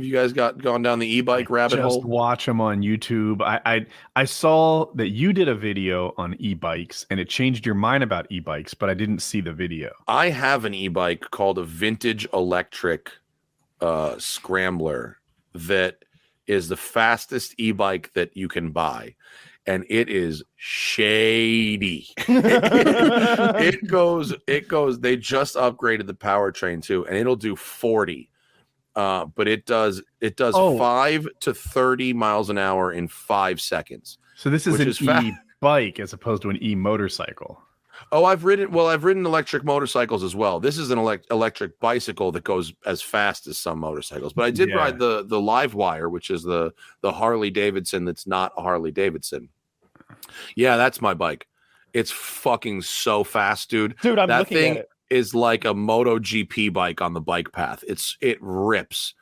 Have you guys gone down the e-bike rabbit hole? Just watch them on YouTube. I saw that you did a video on e-bikes and it changed your mind about e-bikes, but I didn't see the video. I have an e-bike called a vintage electric scrambler that is the fastest e-bike that you can buy. And it is shady. It goes. They just upgraded the powertrain too, and it'll do 40. But it does 5 to 30 miles an hour in 5 seconds. So this is an e-bike as opposed to an e-motorcycle. Oh, I've ridden electric motorcycles as well. This is an electric bicycle that goes as fast as some motorcycles. But I did ride the Live Wire, which is the Harley Davidson that's not a Harley Davidson. Yeah, that's my bike. It's fucking so fast, dude. Dude, I'm that looking thing at it. Is like a MotoGP bike on the bike path. It rips.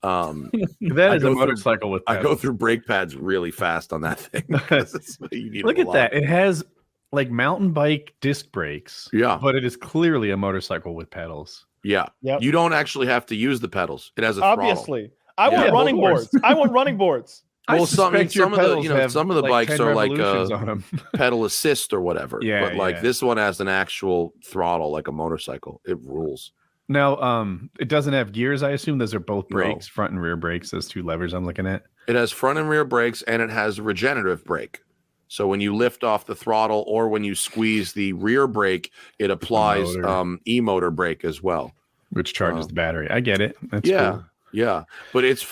That is a motorcycle with pedals. I go through brake pads really fast on that thing. Look at that. It has like mountain bike disc brakes. Yeah. But it is clearly a motorcycle with pedals. Yeah. Yep. You don't actually have to use the pedals. It has a Obviously. throttle. I want running boards. I want running boards. Well, some of the bikes are like on them. pedal assist or whatever. Yeah, but like this one has an actual throttle like a motorcycle. It rules. Now, it doesn't have gears, I assume. Those are both brakes, front and rear brakes, those two levers I'm looking at. It has front and rear brakes, and it has regenerative brake. So when you lift off the throttle or when you squeeze the rear brake, it applies e-motor brake as well. Which charges the battery. I get it. That's cool. Yeah, but it's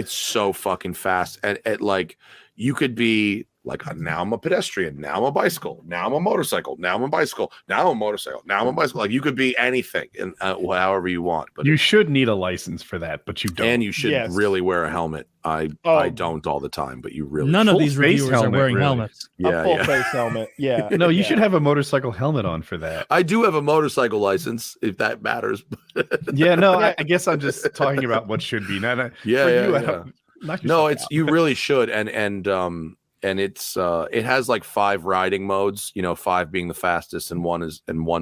so fucking fast. And like, you could be like, now I'm a pedestrian, now I'm a bicycle, now I'm a motorcycle, now I'm a bicycle, now I'm a motorcycle, now I'm a bicycle. Like, you could be anything, and however you want. But you should need a license for that, but you don't. And you should really wear a helmet. I don't all the time, but you really. None of these reviewers are wearing helmets. A full face helmet. Yeah. No, you should have a motorcycle helmet on for that. I do have a motorcycle license, if that matters. I guess I'm just talking about what should be. No, you really should, and it's it has like 5 riding modes, 5 being the fastest and one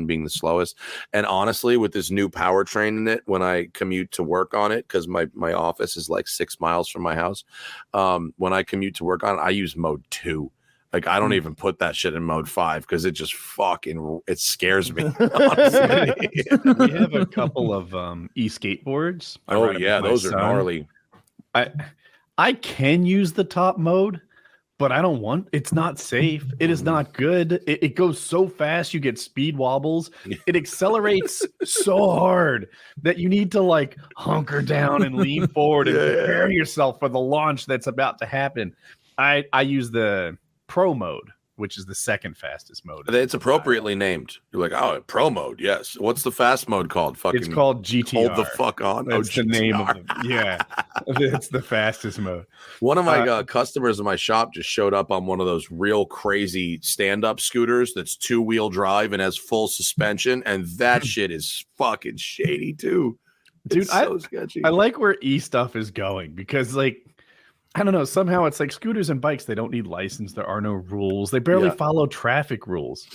being the slowest. And honestly, with this new powertrain in it, when I commute to work on it, because my office is like 6 miles from my house, when I commute to work on it, I use mode 2. Like, I don't even put that shit in mode 5 because it just it scares me. We have a couple of e-skateboards. Oh yeah, those are gnarly. I can use the top mode, but I don't want. It's not safe. It is not good. It goes so fast, you get speed wobbles. It accelerates so hard that you need to like hunker down and lean forward and prepare yourself for the launch that's about to happen. I use the Pro mode, which is the second fastest mode. It's appropriately named. You're like, oh, Pro mode, yes. What's the fast mode called? It's called GTR. Hold the fuck on. That's the name of it. Yeah. It's the fastest mode. One of my customers in my shop just showed up on one of those real crazy stand-up scooters that's 2-wheel drive and has full suspension, and that shit is fucking shady too. Dude, it's so sketchy. I like where stuff is going because, like, I don't know. Somehow it's like scooters and bikes. They don't need license. There are no rules. They barely follow traffic rules,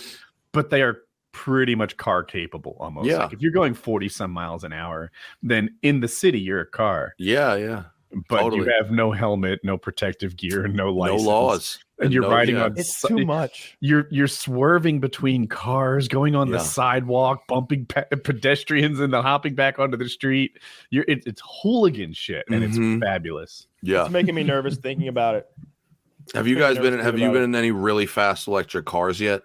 but they are pretty much car capable almost. Yeah. Like if you're going 40 some miles an hour, then in the city, you're a car. Yeah. But you have no helmet, no protective gear, no license. No laws. And you're riding on. It's too much. You're swerving between cars, going on the sidewalk, bumping pedestrians, and then hopping back onto the street. It's hooligan shit, and it's fabulous. Yeah, it's making me nervous thinking about it. Have you guys been? Have you been in any really fast electric cars yet?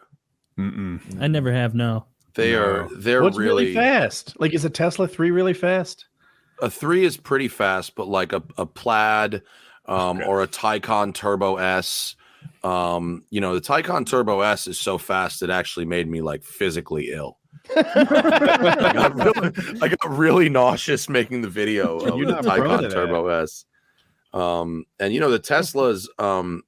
I never have. No. They're What's really fast? Like, is a Tesla 3 really fast? A 3 is pretty fast, but like a Plaid or a Taycan Turbo S. The Taycan Turbo S is so fast it actually made me like physically ill. I got really nauseous making the video of the Taycan Turbo S. And the Teslas,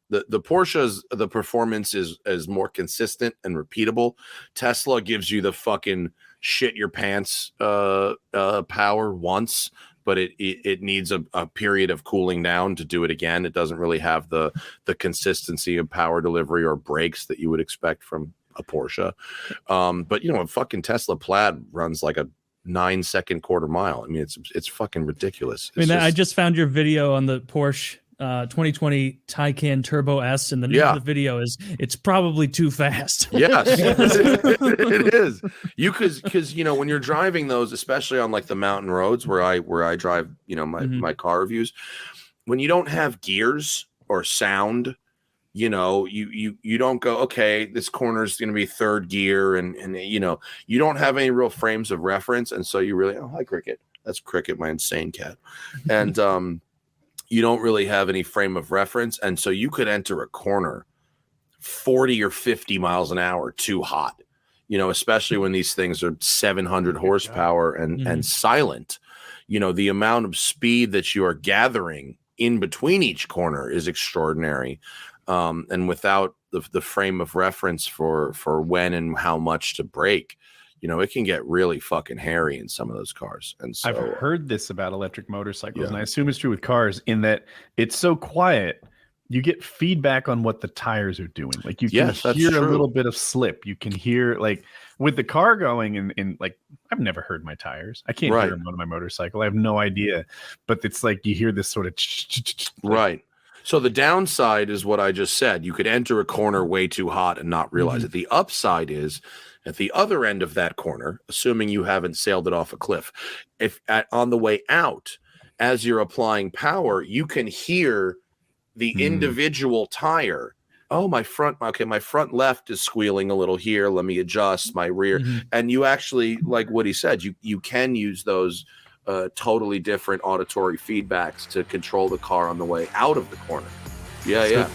the Porsche's, the performance is more consistent and repeatable. Tesla gives you the fucking shit your pants power once, but it needs a period of cooling down to do it again. It doesn't really have the consistency of power delivery or brakes that you would expect from a Porsche. But a fucking Tesla Plaid runs like a 9-second quarter mile. I mean, it's fucking ridiculous. I just found your video on the Porsche 2020 Taycan Turbo S, and the name of the video is "It's Probably Too Fast." Yes, it is. Because when you're driving those, especially on like the mountain roads where I drive, my car reviews, when you don't have gears or sound, you don't go, okay, this corner is going to be third gear, and you don't have any real frames of reference, and so you really, oh, hi Cricket, that's Cricket, my insane cat, and you don't really have any frame of reference, and so you could enter a corner 40 or 50 miles an hour too hot, especially when these things are 700 horsepower and silent. The amount of speed that you are gathering in between each corner is extraordinary, and without the frame of reference for when and how much to brake, it can get really fucking hairy in some of those cars. And so I've heard this about electric motorcycles, and I assume it's true with cars, in that it's so quiet, you get feedback on what the tires are doing. Like you can hear a little bit of slip. You can hear, like, with the car going in like, I've never heard my tires. I can't hear them on my motorcycle. I have no idea. But it's like you hear this sort of right. So the downside is what I just said. You could enter a corner way too hot and not realize it. The upside is, at the other end of that corner, assuming you haven't sailed it off a cliff, on the way out, as you're applying power, you can hear the individual tire. Oh, my front left is squealing a little here. Let me adjust my rear. And you actually, like Woody said, you can use those totally different auditory feedbacks to control the car on the way out of the corner. Yeah.